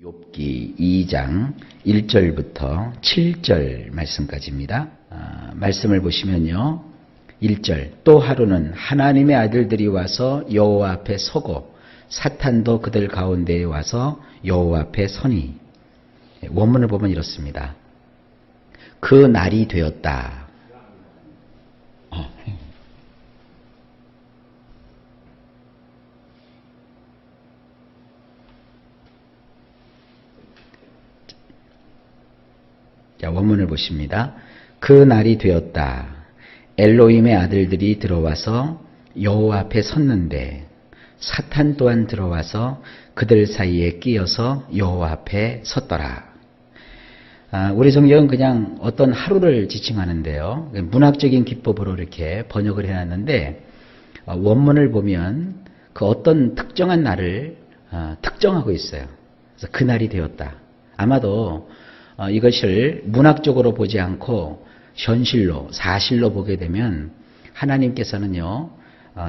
욥기 2장 1절부터 7절 말씀까지입니다. 말씀을 보시면요. 1절 또 하루는 하나님의 아들들이 와서 여호와 앞에 서고 사탄도 그들 가운데에 와서 여호와 앞에 서니 원문을 보면 이렇습니다. 그 날이 되었다. 자, 원문을 보십니다. 그 날이 되었다. 엘로힘의 아들들이 들어와서 여호와 앞에 섰는데 사탄 또한 들어와서 그들 사이에 끼어서 여호와 앞에 섰더라. 우리 성경은 그냥 어떤 하루를 지칭하는데요. 문학적인 기법으로 이렇게 번역을 해놨는데 원문을 보면 그 어떤 특정한 날을 특정하고 있어요. 그래서 그 날이 되었다. 아마도 이것을 문학적으로 보지 않고 현실로, 사실로 보게 되면 하나님께서는요,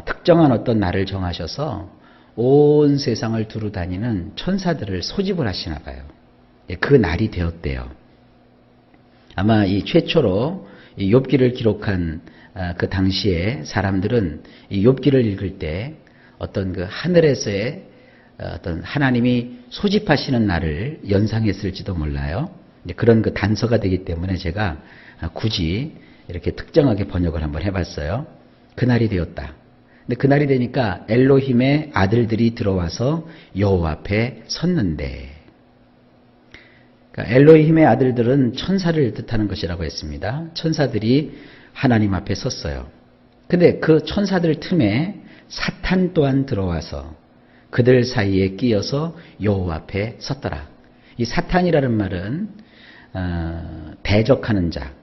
특정한 어떤 날을 정하셔서 온 세상을 두루 다니는 천사들을 소집을 하시나 봐요. 그 날이 되었대요. 아마 이 최초로 이 욥기를 기록한 그 당시에 사람들은 이 욥기를 읽을 때 어떤 그 하늘에서의 어떤 하나님이 소집하시는 날을 연상했을지도 몰라요. 그런 그 단서가 되기 때문에 제가 굳이 이렇게 특정하게 번역을 한번 해봤어요. 그날이 되었다. 근데 그날이 되니까 엘로힘의 아들들이 들어와서 여호와 앞에 섰는데, 그러니까 엘로힘의 아들들은 천사를 뜻하는 것이라고 했습니다. 천사들이 하나님 앞에 섰어요. 근데 그 천사들 틈에 사탄 또한 들어와서 그들 사이에 끼어서 여호와 앞에 섰더라. 이 사탄이라는 말은 대적하는 자,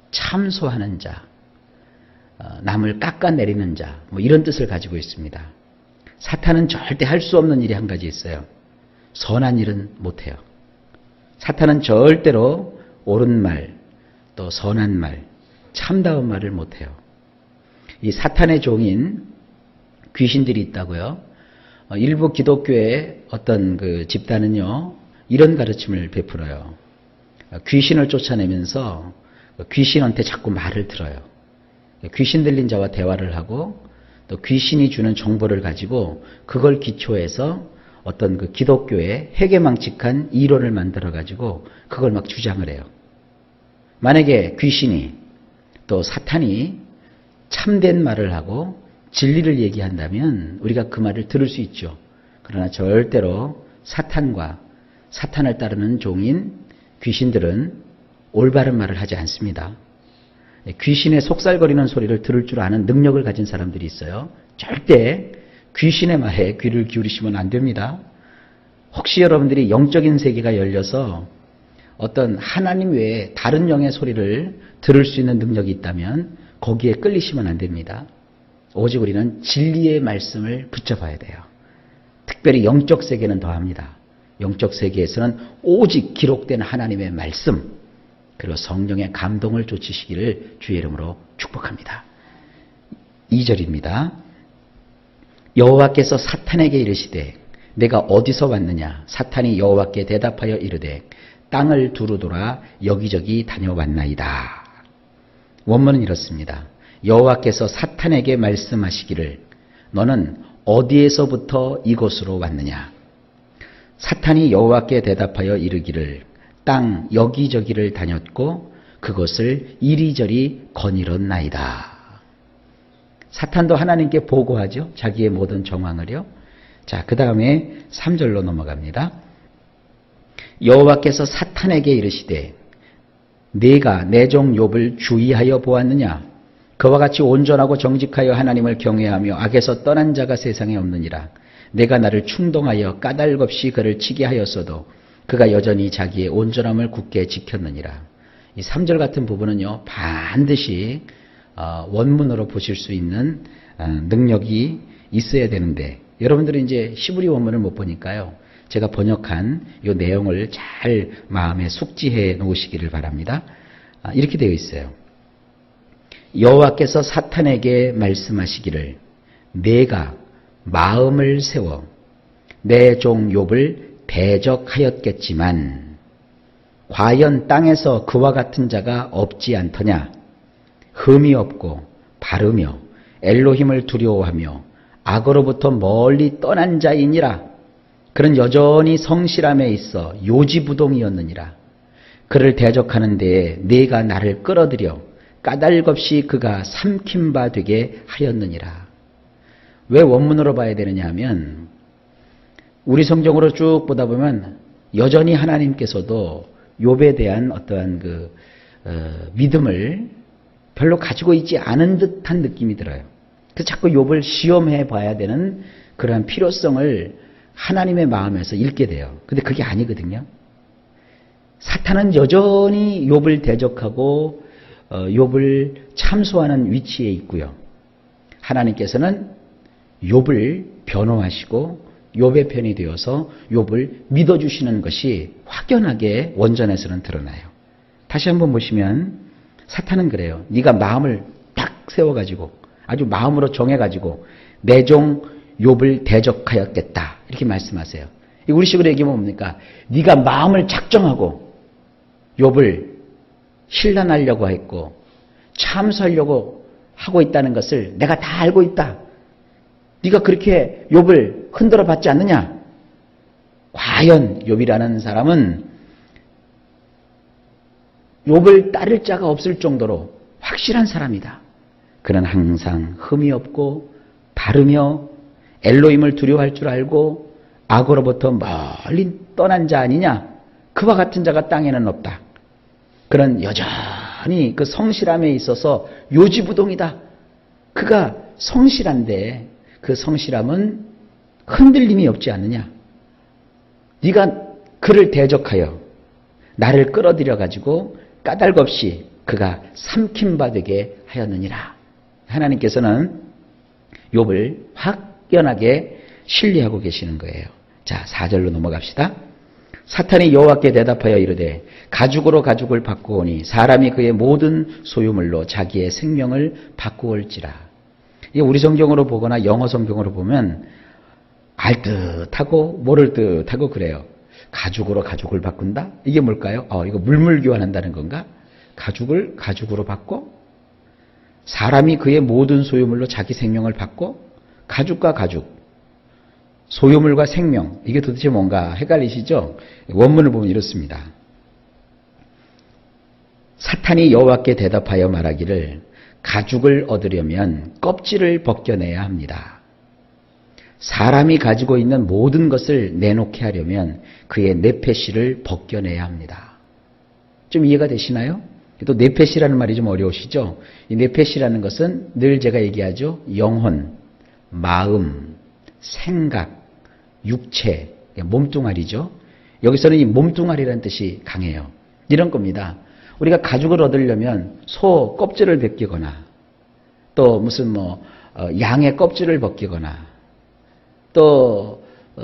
참소하는 자, 남을 깎아내리는 자, 뭐 이런 뜻을 가지고 있습니다. 사탄은 절대 할 수 없는 일이 한 가지 있어요. 선한 일은 못해요. 사탄은 절대로 옳은 말, 또 선한 말, 참다운 말을 못해요. 이 사탄의 종인 귀신들이 있다고요. 일부 기독교의 어떤 그 집단은요, 이런 가르침을 베풀어요. 귀신을 쫓아내면서 귀신한테 자꾸 말을 들어요. 귀신 들린 자와 대화를 하고 또 귀신이 주는 정보를 가지고 그걸 기초해서 어떤 그 기독교의 해괴망측한 이론을 만들어 가지고 그걸 막 주장을 해요. 만약에 귀신이 또 사탄이 참된 말을 하고 진리를 얘기한다면 우리가 그 말을 들을 수 있죠. 그러나 절대로 사탄과 사탄을 따르는 종인 귀신들은 올바른 말을 하지 않습니다. 귀신의 속살거리는 소리를 들을 줄 아는 능력을 가진 사람들이 있어요. 절대 귀신의 말에 귀를 기울이시면 안 됩니다. 혹시 여러분들이 영적인 세계가 열려서 어떤 하나님 외에 다른 영의 소리를 들을 수 있는 능력이 있다면 거기에 끌리시면 안 됩니다. 오직 우리는 진리의 말씀을 붙잡아야 돼요. 특별히 영적 세계는 더합니다. 영적 세계에서는 오직 기록된 하나님의 말씀, 그리고 성령의 감동을 쫓으시기를 주의 이름으로 축복합니다. 2절입니다. 여호와께서 사탄에게 이르시되 내가 어디서 왔느냐? 사탄이 여호와께 대답하여 이르되 땅을 두루 돌아 여기저기 다녀왔나이다. 원문은 이렇습니다. 여호와께서 사탄에게 말씀하시기를 너는 어디에서부터 이곳으로 왔느냐? 사탄이 여호와께 대답하여 이르기를 땅 여기저기를 다녔고 그것을 이리저리 거닐었나이다. 사탄도 하나님께 보고하죠. 자기의 모든 정황을요. 자, 그 다음에 3절로 넘어갑니다. 여호와께서 사탄에게 이르시되 네가 내 종 욥을 주의하여 보았느냐? 그와 같이 온전하고 정직하여 하나님을 경외하며 악에서 떠난 자가 세상에 없느니라. 내가 나를 충동하여 까닭없이 그를 치게 하였어도 그가 여전히 자기의 온전함을 굳게 지켰느니라. 이 3절 같은 부분은요, 반드시 원문으로 보실 수 있는 능력이 있어야 되는데 여러분들은 이제 히브리 원문을 못 보니까요. 제가 번역한 이 내용을 잘 마음에 숙지해 놓으시기를 바랍니다. 이렇게 되어 있어요. 여호와께서 사탄에게 말씀하시기를 내가 마음을 세워 내 종 욥을 대적하였겠지만 과연 땅에서 그와 같은 자가 없지 않더냐. 흠이 없고 바르며 엘로힘을 두려워하며 악으로부터 멀리 떠난 자이니라. 그는 여전히 성실함에 있어 요지부동이었느니라. 그를 대적하는 데에 네가 나를 끌어들여 까닭없이 그가 삼킨 바 되게 하였느니라. 왜 원문으로 봐야 되느냐 하면 우리 성경으로 쭉 보다 보면 여전히 하나님께서도 욥에 대한 어떠한 믿음을 별로 가지고 있지 않은 듯한 느낌이 들어요. 그래서 자꾸 욥을 시험해 봐야 되는 그러한 필요성을 하나님의 마음에서 읽게 돼요. 근데 그게 아니거든요. 사탄은 여전히 욥을 대적하고 욥을 참소하는 위치에 있고요. 하나님께서는 욥을 변호하시고 욥의 편이 되어서 욥을 믿어주시는 것이 확연하게 원전에서는 드러나요. 다시 한번 보시면 사탄은 그래요. 네가 마음을 딱 세워가지고 아주 마음으로 정해가지고 내 종 욥을 대적하였겠다 이렇게 말씀하세요. 우리식으로 얘기하면 뭡니까? 네가 마음을 작정하고 욥을 신란하려고 했고 참수하려고 하고 있다는 것을 내가 다 알고 있다. 네가 그렇게 욥을 흔들어 봤지 않느냐? 과연 욥이라는 사람은 욥을 따를 자가 없을 정도로 확실한 사람이다. 그는 항상 흠이 없고 바르며 엘로힘을 두려워할 줄 알고 악으로부터 멀리 떠난 자 아니냐? 그와 같은 자가 땅에는 없다. 그는 여전히 그 성실함에 있어서 요지부동이다. 그가 성실한데 그 성실함은 흔들림이 없지 않느냐? 네가 그를 대적하여 나를 끌어들여 가지고 까닭없이 그가 삼킨 바 되게 하였느니라. 하나님께서는 욥을 확연하게 신뢰하고 계시는 거예요. 자, 4절로 넘어갑시다. 사탄이 여호와께 대답하여 이르되 가죽으로 가죽을 바꾸오니 사람이 그의 모든 소유물로 자기의 생명을 바꾸올지라. 이게 우리 성경으로 보거나 영어 성경으로 보면 알 듯하고 모를 듯하고 그래요. 가죽으로 가죽을 바꾼다? 이게 뭘까요? 이거 물물 교환한다는 건가? 가죽을 가죽으로 바꿔? 사람이 그의 모든 소유물로 자기 생명을 바꿔? 가죽과 가죽, 소유물과 생명, 이게 도대체 뭔가 헷갈리시죠? 원문을 보면 이렇습니다. 사탄이 여호와께 대답하여 말하기를 가죽을 얻으려면 껍질을 벗겨내야 합니다. 사람이 가지고 있는 모든 것을 내놓게 하려면 그의 네페시를 벗겨내야 합니다. 좀 이해가 되시나요? 또 네페시라는 말이 좀 어려우시죠? 이 네페시라는 것은 늘 제가 얘기하죠. 영혼, 마음, 생각, 육체, 몸뚱아리죠. 여기서는 이 몸뚱아리라는 뜻이 강해요. 이런 겁니다. 우리가 가죽을 얻으려면 소 껍질을 벗기거나 또 무슨 양의 껍질을 벗기거나 또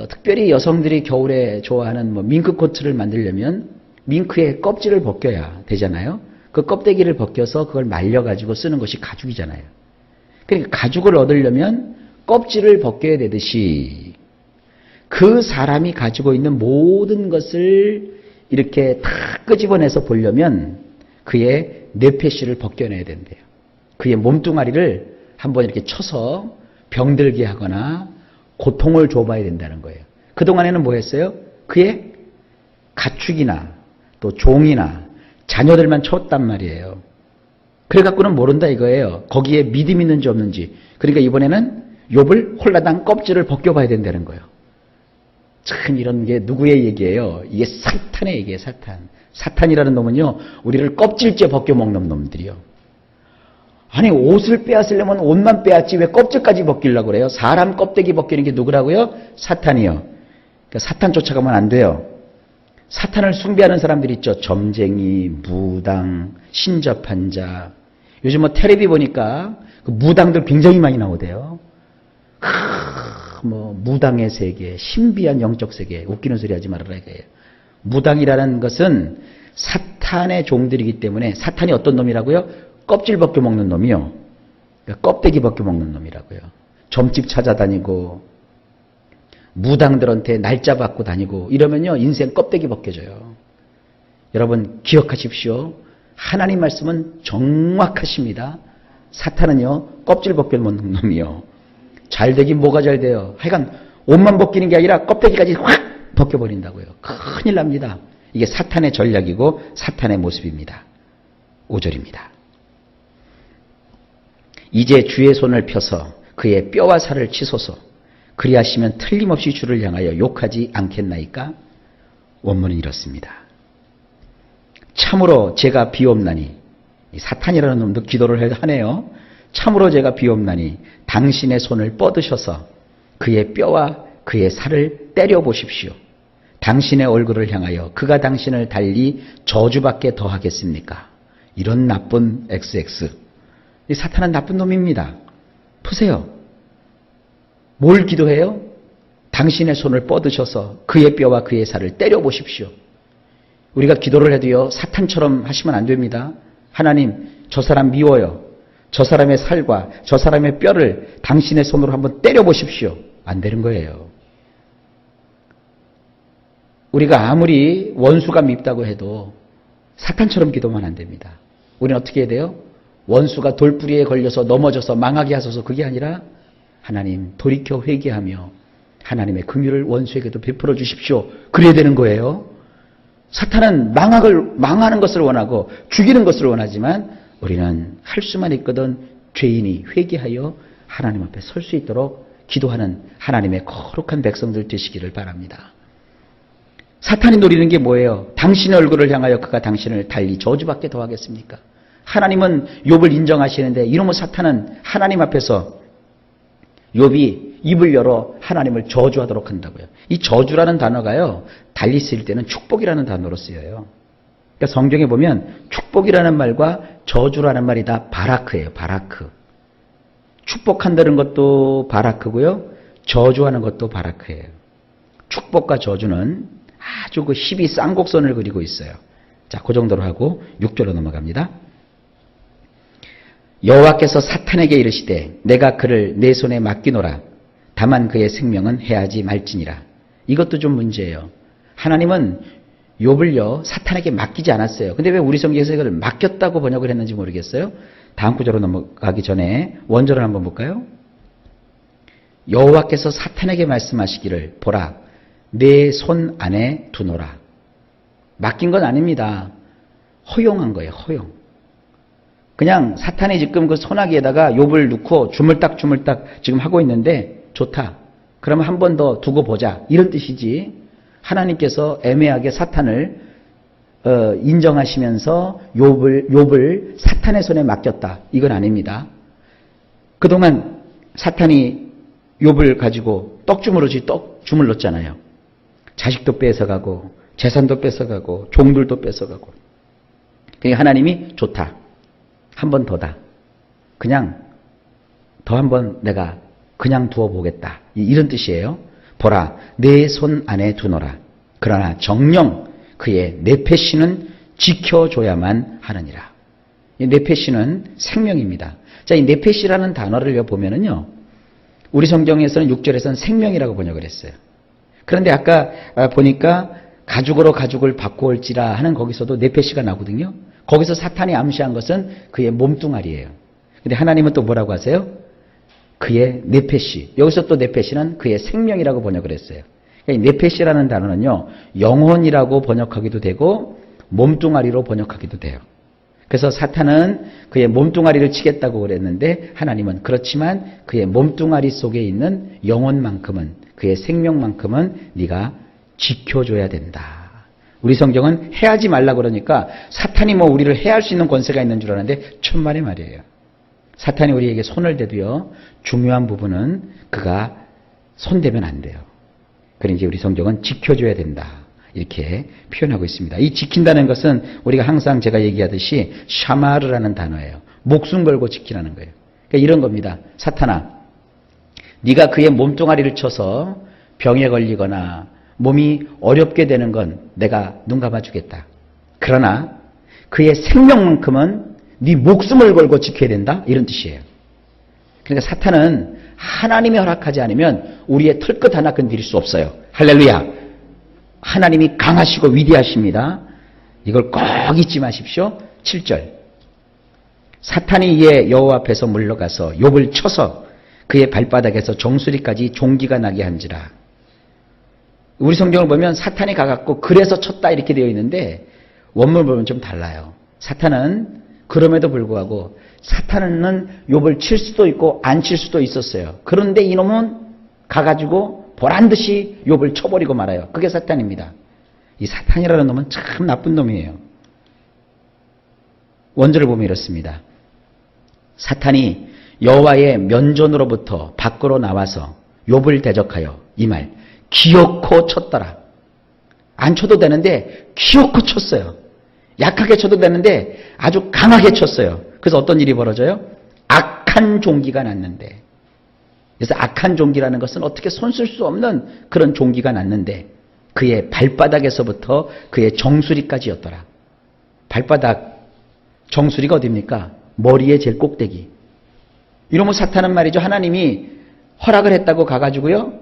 특별히 여성들이 겨울에 좋아하는 밍크 코트를 만들려면 밍크의 껍질을 벗겨야 되잖아요. 그 껍데기를 벗겨서 그걸 말려가지고 쓰는 것이 가죽이잖아요. 그러니까 가죽을 얻으려면 껍질을 벗겨야 되듯이 그 사람이 가지고 있는 모든 것을 이렇게 다 끄집어내서 보려면 그의 뇌폐실을 벗겨내야 된대요. 그의 몸뚱아리를 한번 이렇게 쳐서 병들게 하거나 고통을 줘봐야 된다는 거예요. 그동안에는 뭐 했어요? 그의 가축이나 또 종이나 자녀들만 쳤단 말이에요. 그래갖고는 모른다 이거예요. 거기에 믿음 있는지 없는지. 그러니까 이번에는 욥을 홀라당 껍질을 벗겨봐야 된다는 거예요. 참 이런 게 누구의 얘기예요? 이게 사탄의 얘기예요. 사탄. 사탄이라는 놈은요, 우리를 껍질째 벗겨먹는 놈들이요. 아니 옷을 빼앗으려면 옷만 빼앗지 왜 껍질까지 벗기려고 그래요? 사람 껍데기 벗기는 게 누구라고요? 사탄이요. 그러니까 사탄 쫓아가면 안 돼요. 사탄을 숭배하는 사람들이 있죠. 점쟁이, 무당, 신접한 자. 요즘 텔레비 보니까 그 무당들 굉장히 많이 나오대요. 무당의 세계, 신비한 영적 세계. 웃기는 소리 하지 말아라 이거예요. 무당이라는 것은 사탄의 종들이기 때문에 사탄이 어떤 놈이라고요? 껍질 벗겨 먹는 놈이요. 그러니까 껍데기 벗겨 먹는 놈이라고요. 점집 찾아다니고 무당들한테 날짜 받고 다니고 이러면요 인생 껍데기 벗겨져요. 여러분 기억하십시오. 하나님 말씀은 정확하십니다. 사탄은요 껍질 벗겨 먹는 놈이요. 잘 되긴 뭐가 잘 돼요. 하여간 옷만 벗기는 게 아니라 껍데기까지 확 벗겨버린다고요. 큰일 납니다. 이게 사탄의 전략이고 사탄의 모습입니다. 5절입니다. 이제 주의 손을 펴서 그의 뼈와 살을 치소서. 그리하시면 틀림없이 주를 향하여 욕하지 않겠나이까? 원문은 이렇습니다. 참으로 제가 비옵나니, 사탄이라는 놈도 기도를 하네요. 참으로 제가 비옵나니 당신의 손을 뻗으셔서 그의 뼈와 그의 살을 때려보십시오. 당신의 얼굴을 향하여 그가 당신을 달리 저주받게 더하겠습니까? 이런 나쁜 XX. 이 사탄은 나쁜 놈입니다. 보세요. 뭘 기도해요? 당신의 손을 뻗으셔서 그의 뼈와 그의 살을 때려보십시오. 우리가 기도를 해도요 사탄처럼 하시면 안 됩니다. 하나님 저 사람 미워요. 저 사람의 살과 저 사람의 뼈를 당신의 손으로 한번 때려보십시오. 안 되는 거예요. 우리가 아무리 원수가 밉다고 해도 사탄처럼 기도만 안 됩니다. 우리는 어떻게 해야 돼요? 원수가 돌부리에 걸려서 넘어져서 망하게 하소서 그게 아니라 하나님 돌이켜 회개하며 하나님의 긍휼을 원수에게도 베풀어 주십시오. 그래야 되는 거예요. 사탄은 망하는 것을 원하고 죽이는 것을 원하지만 우리는 할 수만 있거든 죄인이 회개하여 하나님 앞에 설 수 있도록 기도하는 하나님의 거룩한 백성들 되시기를 바랍니다. 사탄이 노리는 게 뭐예요? 당신의 얼굴을 향하여 그가 당신을 달리 저주받게 더하겠습니까? 하나님은 욥을 인정하시는데 이놈의 사탄은 하나님 앞에서 욥이 입을 열어 하나님을 저주하도록 한다고요. 이 저주라는 단어가요. 달리 쓰일 때는 축복이라는 단어로 쓰여요. 그러니까 성경에 보면 축복이라는 말과 저주라는 말이 다 바라크예요. 바라크. 축복한다는 것도 바라크고요. 저주하는 것도 바라크예요. 축복과 저주는 아주 그 희비 쌍곡선을 그리고 있어요. 자, 그 정도로 하고 6절로 넘어갑니다. 여호와께서 사탄에게 이르시되 내가 그를 내 손에 맡기노라. 다만 그의 생명은 해하지 말지니라. 이것도 좀 문제예요. 하나님은 욥을요 사탄에게 맡기지 않았어요. 근데 왜 우리 성경에서 이걸 맡겼다고 번역을 했는지 모르겠어요. 다음 구절로 넘어가기 전에 원절을 한번 볼까요? 여호와께서 사탄에게 말씀하시기를 보라 내 손 안에 두노라. 맡긴 건 아닙니다. 허용한 거예요. 허용. 그냥 사탄이 지금 그 소나기에다가 욥을 넣고 주물딱 지금 하고 있는데 좋다. 그러면 한 번 더 두고 보자. 이런 뜻이지. 하나님께서 애매하게 사탄을 인정하시면서 욥을 사탄의 손에 맡겼다. 이건 아닙니다. 그동안 사탄이 욥을 가지고 떡 주물렀잖아요. 자식도 뺏어가고 재산도 뺏어가고 종들도 뺏어가고. 그러니까 하나님이 좋다. 한 번 더다. 그냥 더 한 번 내가 그냥 두어보겠다. 이런 뜻이에요. 보라 내 손 안에 두노라. 그러나 정령 그의 네페시는 지켜줘야만 하느니라. 이 네페시는 생명입니다. 자, 이 네페시라는 단어를 보면은요. 우리 성경에서는 6절에서는 생명이라고 번역을 했어요. 그런데 아까 보니까 가죽으로 가죽을 바꾸올지라 하는 거기서도 네페시가 나오거든요. 거기서 사탄이 암시한 것은 그의 몸뚱아리예요. 근데 하나님은 또 뭐라고 하세요? 그의 네페시. 여기서 또 네페시는 그의 생명이라고 번역을 했어요. 그러니까 네페시라는 단어는요. 영혼이라고 번역하기도 되고 몸뚱아리로 번역하기도 돼요. 그래서 사탄은 그의 몸뚱아리를 치겠다고 그랬는데 하나님은 그렇지만 그의 몸뚱아리 속에 있는 영혼만큼은 그의 생명만큼은 네가 지켜줘야 된다. 우리 성경은 해하지 말라 그러니까 사탄이 뭐 우리를 해할 수 있는 권세가 있는 줄 아는데 천만의 말이에요. 사탄이 우리에게 손을 대도요. 중요한 부분은 그가 손대면 안 돼요. 그러니 우리 성경은 지켜줘야 된다. 이렇게 표현하고 있습니다. 이 지킨다는 것은 우리가 항상 제가 얘기하듯이 샤마르라는 단어예요. 목숨 걸고 지키라는 거예요. 그러니까 이런 겁니다. 사탄아, 네가 그의 몸뚱아리를 쳐서 병에 걸리거나 몸이 어렵게 되는 건 내가 눈 감아주겠다. 그러나 그의 생명만큼은 네 목숨을 걸고 지켜야 된다. 이런 뜻이에요. 그러니까 사탄은 하나님이 허락하지 않으면 우리의 털끝 하나 건드릴 수 없어요. 할렐루야. 하나님이 강하시고 위대하십니다. 이걸 꼭 잊지 마십시오. 7절. 사탄이 이에 여호와 앞에서 물러가서 욥을 쳐서 그의 발바닥에서 정수리까지 종기가 나게 한지라. 우리 성경을 보면 사탄이 가갖고 그래서 쳤다 이렇게 되어 있는데 원문을 보면 좀 달라요. 사탄은 그럼에도 불구하고 사탄은 욥을 칠 수도 있고 안 칠 수도 있었어요. 그런데 이놈은 가가지고 보란듯이 욥을 쳐버리고 말아요. 그게 사탄입니다. 이 사탄이라는 놈은 참 나쁜 놈이에요. 원절을 보면 이렇습니다. 사탄이 여호와의 면전으로부터 밖으로 나와서 욥을 대적하여 이 말 기어코 쳤더라. 안 쳐도 되는데 기어코 쳤어요. 약하게 쳐도 되는데 아주 강하게 쳤어요. 그래서 어떤 일이 벌어져요? 악한 종기가 났는데. 그래서 악한 종기라는 것은 어떻게 손 쓸 수 없는 그런 종기가 났는데 그의 발바닥에서부터 그의 정수리까지였더라. 발바닥 정수리가 어디입니까? 머리의 제일 꼭대기. 이러면 사탄은 말이죠. 하나님이 허락을 했다고 가가지고요.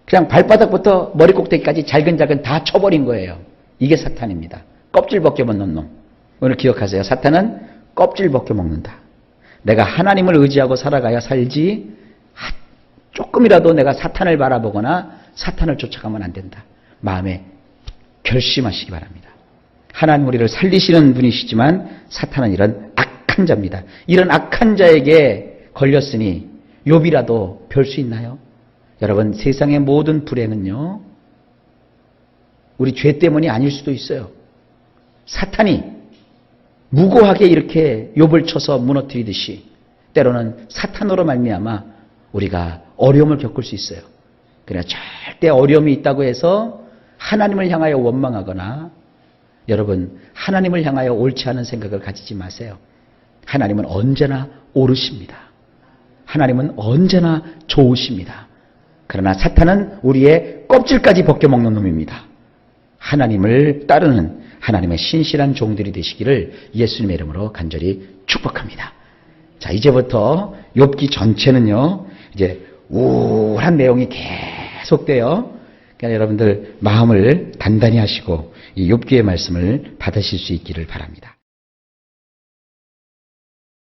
그냥 발바닥부터 머리 꼭대기까지 잘근잘근 다 쳐버린 거예요. 이게 사탄입니다. 껍질 벗겨 먹는 놈. 오늘 기억하세요. 사탄은 껍질 벗겨 먹는다. 내가 하나님을 의지하고 살아가야 살지 조금이라도 내가 사탄을 바라보거나 사탄을 쫓아가면 안 된다. 마음에 결심하시기 바랍니다. 하나님 우리를 살리시는 분이시지만 사탄은 이런 악한 자입니다. 이런 악한 자에게 걸렸으니 욥이라도 별 수 있나요? 여러분 세상의 모든 불행은요 우리 죄 때문이 아닐 수도 있어요. 사탄이 무고하게 이렇게 욥을 쳐서 무너뜨리듯이 때로는 사탄으로 말미암아 우리가 어려움을 겪을 수 있어요. 그러나 절대 어려움이 있다고 해서 하나님을 향하여 원망하거나 여러분 하나님을 향하여 옳지 않은 생각을 가지지 마세요. 하나님은 언제나 옳으십니다. 하나님은 언제나 좋으십니다. 그러나 사탄은 우리의 껍질까지 벗겨먹는 놈입니다. 하나님을 따르는 하나님의 신실한 종들이 되시기를 예수님의 이름으로 간절히 축복합니다. 자, 이제부터 욥기 전체는요, 이제 우울한 내용이 계속돼요. 그러니까 여러분들 마음을 단단히 하시고 이 욥기의 말씀을 받으실 수 있기를 바랍니다.